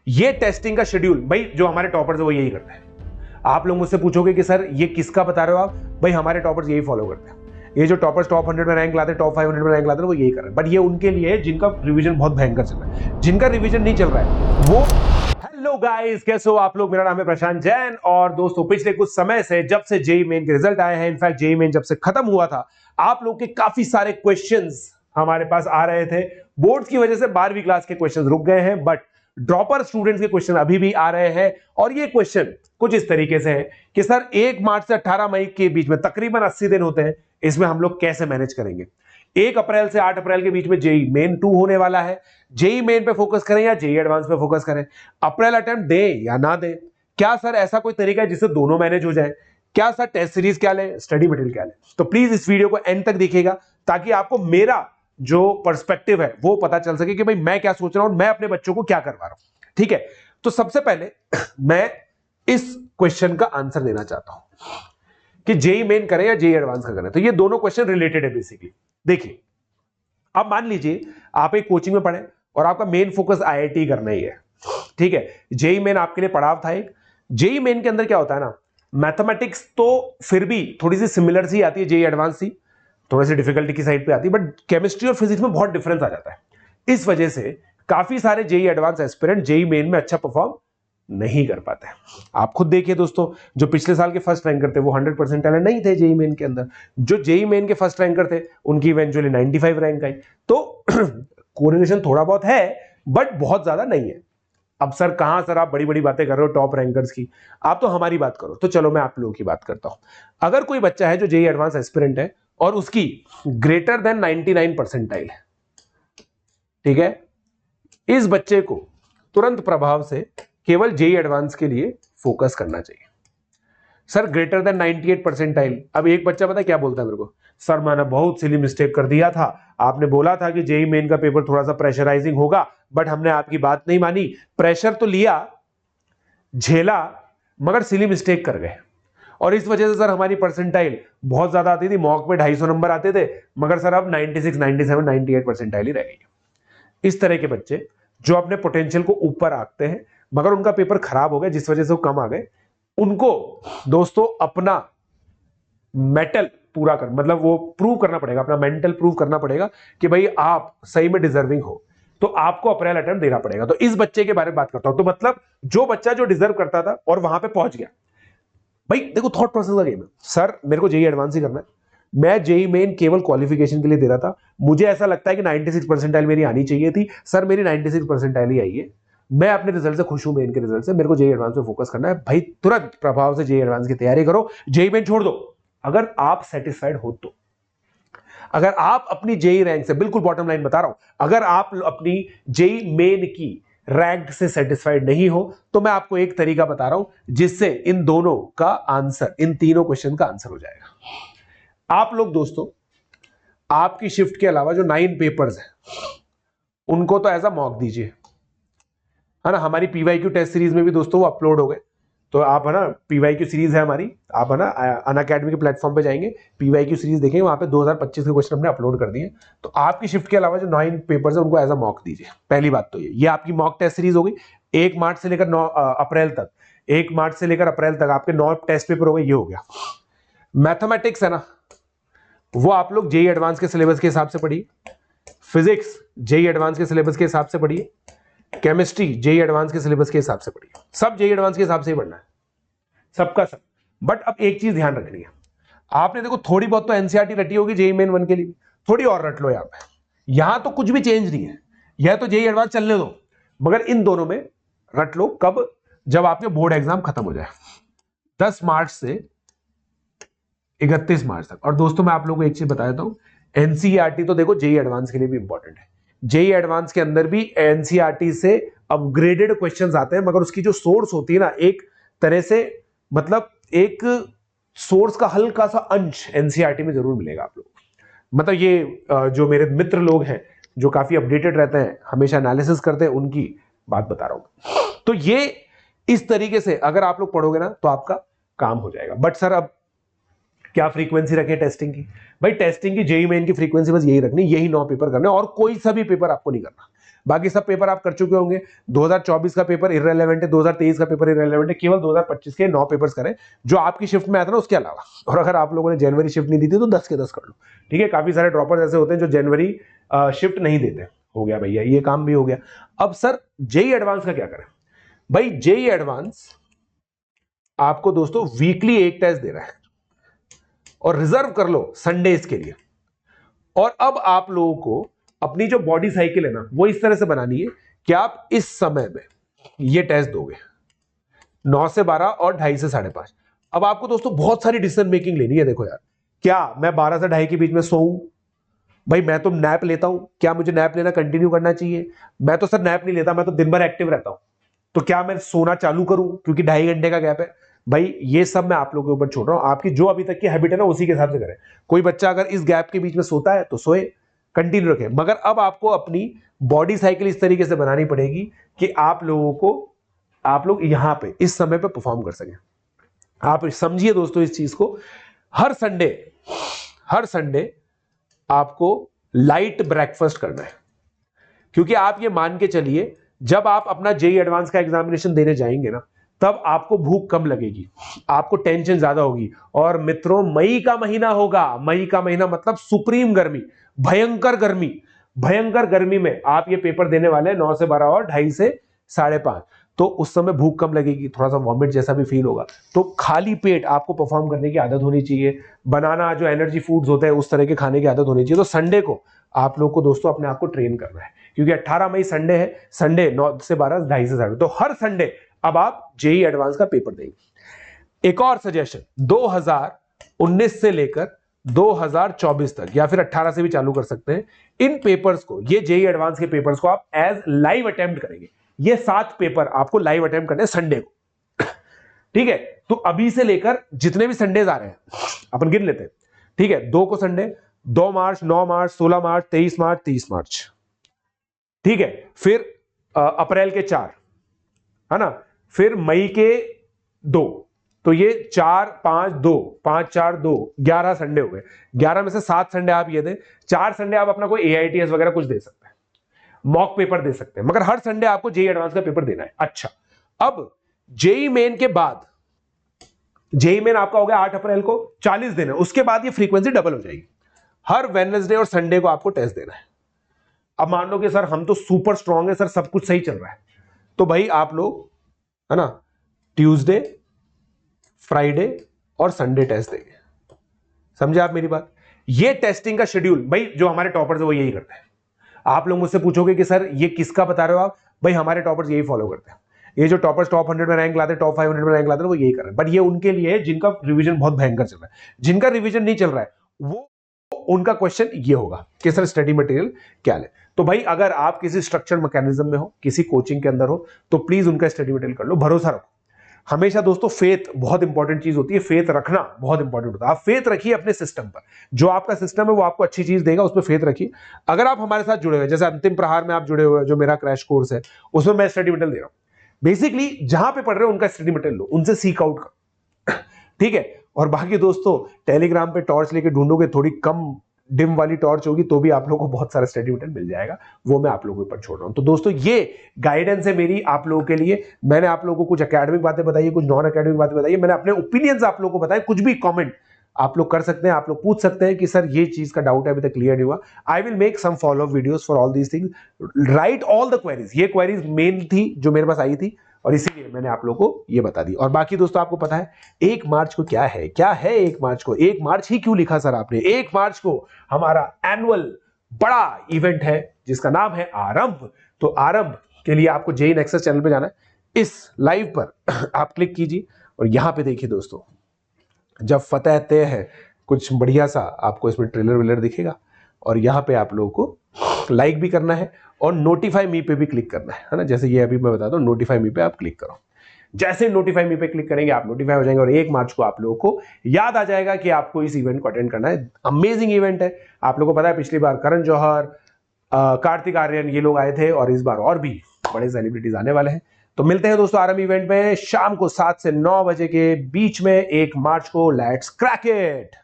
ये टेस्टिंग का शेड्यूल भाई जो हमारे टॉपर्स है वो यही करते हैं। आप लोग मुझसे पूछोगे कि सर ये किसका बता रहे हो आप, भाई हमारे टॉपर्स यही फॉलो करते हैं। ये जो टॉपर्स टॉप 100 में रैंक लाते हैं, टॉप 500 में रैंक लाते हैं, वो यही कर रहे हैं। बट ये उनके लिए है जिनका रिवीजन बहुत भयंकर चल रहा है। जिनका रिवीजन नहीं चल रहा है वो, हेलो गाइस, कैसे हो आप लोग? मेरा नाम है प्रशांत जैन। और दोस्तों पिछले कुछ समय से जब से जेईई मेन के रिजल्ट आए हैं, इनफैक्ट जेईई मेन जब से खत्म हुआ था, आप लोग के काफी सारे क्वेश्चंस हमारे पास आ रहे थे। बोर्ड्स की वजह से 12वीं क्लास के क्वेश्चंस रुक गए हैं, बट ड्रॉपर स्टूडेंट्स के क्वेश्चन अभी भी आ रहे हैं। और ये क्वेश्चन कुछ इस तरीके से है कि सर 1 मार्च से 18 मई के बीच में तकरीबन 80 दिन होते हैं, इसमें हम लोग कैसे मैनेज करेंगे? 1 अप्रैल से 8 अप्रैल के बीच में जेईई मेन 2 होने वाला है। जेईई मेन पे फोकस करें या जेईई एडवांस पे फोकस करें? अप्रैल अटेम्प्ट दें या ना दें? क्या सर ऐसा कोई तरीका है जिससे दोनों मैनेज हो जाए? क्या सर टेस्ट सीरीज क्या लें, स्टडी मटेरियल क्या लें? तो प्लीज इस वीडियो को एंड तक देखिएगा ताकि आपको मेरा जो पर्सपेक्टिव है वो पता चल सके कि भाई मैं क्या सोच रहा हूं, मैं अपने बच्चों को क्या करवा रहा हूं। ठीक है, तो सबसे पहले मैं इस क्वेश्चन का आंसर देना चाहता हूं कि जेईई मेन करें या जेईई एडवांस का करें। तो ये दोनों क्वेश्चन रिलेटेड है बेसिकली। देखिए, अब मान लीजिए आप एक कोचिंग में पढ़े और आपका मेन फोकस आईआईटी करना ही है। ठीक है, जेईई मेन आपके लिए पड़ाव था एक। जेईई मेन के अंदर क्या होता है ना, मैथमेटिक्स तो फिर भी थोड़ी सी सिमिलर सी आती है, जेईई एडवांस सी थोड़ी सी डिफिकल्टी की साइड पे आती है, बट केमिस्ट्री और फिजिक्स में बहुत डिफरेंस आ जाता है। इस वजह से काफी सारे JEE advance aspirant JEE main में अच्छा परफॉर्म नहीं कर पाते हैं। आप खुद देखिए दोस्तों, जो पिछले साल के फर्स्ट रैंकर थे वो 100% टैलेंट नहीं थे जेईई मेन के अंदर। जो जेईई मेन के फर्स्ट रैंकर थे उनकी इवेंचुअली 95 रैंक आई। तो कोरिलेशन थोड़ा बहुत है बट बहुत ज्यादा नहीं है। अब सर कहां सर आप बड़ी बड़ी बातें कर रहे हो टॉप रैंकर्स की, आप तो हमारी बात करो। तो चलो मैं आप लोगों की बात करता हूं। अगर कोई बच्चा है जो जेईई एडवांस एस्पिरेंट है और उसकी ग्रेटर देन 99 परसेंटाइल है, ठीक है, इस बच्चे को तुरंत प्रभाव से केवल जेईई एडवांस के लिए फोकस करना चाहिए। Sir greater than 98 percentile. अब एक बच्चा पता क्या बोलता है मेरे को, सर मैंने बहुत सिली मिस्टेक कर दिया था, आपने बोला था कि जेईई मेन का पेपर थोड़ा सा प्रेशराइजिंग होगा, बट हमने आपकी बात नहीं मानी, प्रेशर तो लिया, झेला, मगर सिली मिस्टेक कर गए। और इस वजह से सर हमारी परसेंटाइल बहुत ज्यादा आती थी, मॉक पे 250 नंबर आते थे, मगर सर अब 96, 97, 98 परसेंटाइल ही रह गई। इस तरह के बच्चे जो अपने पोटेंशियल को ऊपर आंकते हैं मगर उनका पेपर खराब हो गया जिस वजह से वो कम आ गए, उनको दोस्तों अपना मेटल पूरा कर, मतलब वो प्रूव करना पड़ेगा, अपना मेंटल प्रूव करना पड़ेगा कि भाई आप सही में डिजर्विंग हो, तो आपको अप्रैल अटेम्प्ट देना पड़ेगा। तो इस बच्चे के बारे में बात करता हूं। तो मतलब जो बच्चा जो डिजर्व करता था और वहां पे पहुंच गया, भाई देखो थॉट प्रोसेस का गेम है। सर मेरे को जेईई एडवांस ही करना है, मैं जेईई मेन केवल क्वालिफिकेशन के लिए दे रहा था, मुझे ऐसा लगता है कि 96 परसेंटाइल मेरी आनी चाहिए थी, सर मेरी 96 परसेंटाइल ही आई है, मैं अपने रिजल्ट से खुश हूं, मेन के रिजल्ट से, मेरे को जेईई एडवांस में फोकस करना है। भाई तुरंत प्रभाव से जेईई एडवांस की तैयारी करो, जेईई मेन छोड़ दो अगर आप सेटिस्फाइड हो तो। अगर आप अपनी जेईई रैंक से, बिल्कुल बॉटम लाइन बता रहा हूं, अगर आप अपनी जेईई मेन की रैंक से सेटिस्फाइड नहीं हो तो मैं आपको एक तरीका बता रहा हूं जिससे इन दोनों का आंसर, इन तीनों क्वेश्चन का आंसर हो जाएगा। आप लोग दोस्तों आपकी शिफ्ट के अलावा जो 9 पेपर्स हैं उनको तो ऐसा मॉक दीजिए, है ना। हमारी पीवाईक्यू टेस्ट सीरीज में भी दोस्तों वो अपलोड हो गए, तो आप है ना, पीवाईक्यू सीरीज है हमारी, आप है ना अनअकैडमी के प्लेटफॉर्म पे जाएंगे, पीवाईक्यू सीरीज देखेंगे, वहां पे 2025 के क्वेश्चन हमने अपलोड कर दिए। तो आपकी शिफ्ट के अलावा जो 9 पेपर्स है उनको एज अ मॉक दीजिए। पहली बात तो ये आपकी मॉक टेस्ट सीरीज हो गई। 1 मार्च से लेकर 9 अप्रैल तक, 1 मार्च से लेकर अप्रैल तक आपके 9 टेस्ट पेपर हो गए, ये हो गया। मैथमेटिक्स है ना, वो आप लोग जेईई एडवांस के सिलेबस के हिसाब से पढ़िए, फिजिक्स जेईई एडवांस के सिलेबस के हिसाब से पढ़िए, केमिस्ट्री जेईई एडवांस के सिलेबस के हिसाब से पढ़िए, सब जेईई एडवांस के हिसाब से ही पढ़ना है, सबका सब। बट अब एक चीज ध्यान रखनी है, आपने देखो थोड़ी बहुत तो एनसीईआरटी रटी होगी जेईई मेन 1 के लिए, थोड़ी और रट लो यहाँ पे, यहां तो कुछ भी चेंज नहीं है, यह तो जेईई एडवांस चलने दो, मगर इन दोनों में रट लो। कब? जब आपके बोर्ड एग्जाम खत्म हो जाए 10 मार्च से 31 मार्च तक। और दोस्तों मैं आप लोगों को एक चीज बता देता हूं, एनसीईआरटी तो देखो जेईई एडवांस के लिए भी इंपॉर्टेंट है, जेईई एडवांस के अंदर भी एनसीईआरटी से अपग्रेडेड क्वेश्चंस आते हैं, मगर उसकी जो सोर्स होती है ना, एक तरह से मतलब एक सोर्स का हल्का सा अंश एनसीईआरटी में जरूर मिलेगा आप लोग। मतलब ये जो मेरे मित्र लोग हैं जो काफी अपडेटेड रहते हैं, हमेशा एनालिसिस करते हैं, उनकी बात बता रहा हूं। तो ये इस तरीके से अगर आप लोग पढ़ोगे ना तो आपका काम हो जाएगा। बट सर अब क्या फ्रीक्वेंसी रखें टेस्टिंग की? भाई टेस्टिंग की जेईई मेन की फ्रीक्वेंसी बस यही रखनी, यही 9 पेपर करने और कोई सा भी पेपर आपको नहीं करना। बाकी सब पेपर आप कर चुके होंगे। 2024 का पेपर इररिलेवेंट है, 2023 का पेपर इररिलेवेंट है, केवल 2025 के 9 पेपर्स करें जो आपकी शिफ्ट में आता ना उसके अलावा। और अगर आप लोगों ने जनवरी शिफ्ट नहीं दी थी तो 10 के 10 कर लो, ठीक है। काफी सारे ड्रॉपर्स ऐसे होते हैं जो जनवरी शिफ्ट नहीं देते। हो गया भैया, ये काम भी हो गया। अब सर जेई एडवांस का क्या करें? भाई जेई एडवांस आपको दोस्तों वीकली एक टेस्ट दे रहा है और रिजर्व कर लो संडेज के लिए। और अब आप लोगों को अपनी जो बॉडी साइकिल है ना वो इस तरह से बनानी है कि आप इस समय में ये टेस्ट दोगे 9 से 12 और 2:30 से 5:30। अब आपको दोस्तों बहुत सारी डिसीजन मेकिंग लेनी है। देखो यार, क्या मैं 12 से 2:30 के बीच में सोऊं? भाई मैं तो नैप लेता हूं, क्या मुझे नैप लेना कंटिन्यू करना चाहिए? मैं तो सर नैप नहीं लेता, मैं तो दिन भर एक्टिव रहता हूं, तो क्या मैं सोना चालू करूं क्योंकि 2.5 घंटे का गैप है? भाई ये सब मैं आप लोगों के ऊपर छोड़ रहा हूं, आपकी जो अभी तक की हैबिट है ना उसी के हिसाब से करें। कोई बच्चा अगर इस गैप के बीच में सोता है तो सोए, कंटिन्यू रखें, मगर अब आपको अपनी बॉडी साइकिल इस तरीके से बनानी पड़ेगी कि आप लोग यहां पे इस समय पे परफॉर्म कर सकें। आप समझिए दोस्तों इस चीज को, हर संडे आपको लाइट ब्रेकफास्ट करना है, क्योंकि आप ये मान के चलिए जब आप अपना जेई एडवांस का एग्जामिनेशन देने जाएंगे ना तब आपको भूख कम लगेगी, आपको टेंशन ज्यादा होगी। और मित्रों मई का महीना होगा, मई का महीना मतलब सुप्रीम गर्मी, भयंकर गर्मी में आप ये पेपर देने वाले हैं 9 से 12 और 2:30 से 5:30। तो उस समय भूख कम लगेगी, थोड़ा सा वॉमिट जैसा भी फील होगा, तो खाली पेट आपको परफॉर्म करने की आदत होनी चाहिए। बनाना जो एनर्जी फूड्स होते हैं उस तरह के खाने की आदत होनी चाहिए। तो संडे को आप लोग को दोस्तों अपने आप को ट्रेन करना है, क्योंकि 18 मई संडे है, संडे 9 से 12 2:30 से 5:30, तो हर संडे अब आप जेई एडवांस का पेपर देंगे। एक और सजेशन, 2019 से लेकर 2024 तक या फिर 18 से भी चालू कर सकते हैं, इन पेपर्स को, ये जेई एडवांस के पेपर्स को आप एज लाइव अटेम्प्ट करेंगे। ये 7 पेपर आपको लाइव अटेम्प्ट करने हैं संडे को, ठीक है। तो अभी से लेकर जितने भी संडेज आ रहे हैं अपन गिन लेते हैं, ठीक है। 2 को संडे, 2 मार्च, 9 मार्च, 16 मार्च, 23 मार्च, 30 मार्च, ठीक है। फिर अप्रैल के 4, है ना, फिर मई के 2, तो ये 4 5 2 5 4 2 11 संडे हो गए। 11 में से 7 संडे आप ये दें, 4 संडे आप अपना कोई एआईटीएस वगैरह कुछ दे सकते हैं, मॉक पेपर दे सकते हैं, मगर हर संडे आपको जेई एडवांस का पेपर देना है। अच्छा, अब जेई मेन के बाद, जेई मेन आपका हो गया 8 अप्रैल को, 40 दिन है, उसके बाद ये फ्रीक्वेंसी डबल हो जाएगी। हर वेडनेसडे और संडे को आपको टेस्ट देना है। अब मान लो कि सर हम तो सुपर स्ट्रांग है, सर सब कुछ सही चल रहा है, तो भाई आप लोग, है ना, ट्यूसडे, फ्राइडे और संडे टेस्ट देंगे। समझे आप मेरी बात? ये टेस्टिंग का शेड्यूल भाई जो हमारे टॉपर्स है वो यही करते हैं। आप लोग मुझसे पूछोगे कि सर ये किसका बता रहे हो आप? भाई हमारे टॉपर्स यही फॉलो करते हैं। ये जो टॉपर्स टॉप 100 में रैंक लाते हैं, टॉप 500 में रैंक लाते हैं, वो यही कर रहे हैं। बट ये उनके लिए है जिनका रिवीजन बहुत भयंकर चल रहा है। जिनका रिवीजन नहीं चल रहा है वो, उनका क्वेश्चन ये होगा कि सर स्टडी मटेरियल क्या ले। तो भाई अगर आप किसी स्ट्रक्चर मैकेनिज्म में हो, किसी कोचिंग के अंदर हो, तो प्लीज उनका स्टडी मटेरियल कर लो, भरोसा रखो। हमेशा दोस्तों फेथ बहुत इंपॉर्टेंट चीज होती है, फेथ रखना बहुत इंपॉर्टेंट होता है। आप फेथ रखिए अपने सिस्टम पर, जो आपका सिस्टम है वो आपको अच्छी चीज देगा, उस पर फेथ रखिए। अगर आप हमारे साथ जुड़े हुए, जैसे अंतिम प्रहार में आप जुड़े हुए, जो मेरा क्रैश कोर्स है उसमें मैं स्टडी मटेरियल दे रहा हूं। बेसिकली जहां पे पढ़ रहे हो उनका स्टडी मटेरियल लो, उनसे सीक आउट करो, ठीक है। और बाकी दोस्तों टेलीग्राम पे टॉर्च लेके ढूंढोगे, थोड़ी कम डिम वाली टॉर्च होगी तो भी आप लोगों को बहुत सारा स्टडी मटेरियल मिल जाएगा, वो मैं आप लोगों के ऊपर छोड़ रहा हूं। तो दोस्तों ये गाइडेंस है मेरी आप लोगों के लिए। मैंने आप लोगों को कुछ एकेडमिक बातें बताई, कुछ नॉन एकेडमिक बातें बताई, मैंने अपने ओपिनियंस आप लोगों को बताए। कुछ भी कमेंट आप लोग कर सकते हैं, आप लोग पूछ सकते हैं कि सर ये चीज का डाउट है अभी तक क्लियर नहीं हुआ। I will make some follow up videos for all these things, right all the queries. ये क्वेरीज मेन थी जो मेरे पास आई थी और इसीलिए मैंने आप लोगों को ये बता दी। और बाकी दोस्तों आपको पता है 1 मार्च को क्या है? 1 मार्च को, 1 मार्च ही क्यों लिखा सर आपने? 1 मार्च को हमारा एनुअल बड़ा इवेंट है जिसका नाम है आरंभ। तो आरंभ के लिए आपको जेई नेक्सस चैनल पे जाना है, इस लाइव पर आप क्लिक कीजिए और यहां पे देखिए दोस्तों, जब फतेह तय है कुछ बढ़िया सा आपको इसमें ट्रेलर वेलर दिखेगा और यहां पे आप लोगों को लाइक भी करना है और नोटिफाई मी पे भी क्लिक करना है ना। जैसे ये अभी मैं बताता हूँ, नोटिफाई मी पे आप क्लिक करो। जैसे नोटिफाई मी पे क्लिक करेंगे आप नोटिफाई हो जाएंगे और 1 मार्च को आप लोगों को याद आ जाएगा कि आपको इस इवेंट को अटेंड करना है। अमेजिंग इवेंट है। आप लोगों को पता है पिछली बार करण जौहर, कार्तिक आर्यन ये लोग आए थे और इस बार और भी बड़े सेलिब्रिटीज आने वाले हैं। तो मिलते हैं दोस्तों आरंभ इवेंट में शाम को 7 से 9 बजे के बीच में 1 मार्च को। Let's crack it.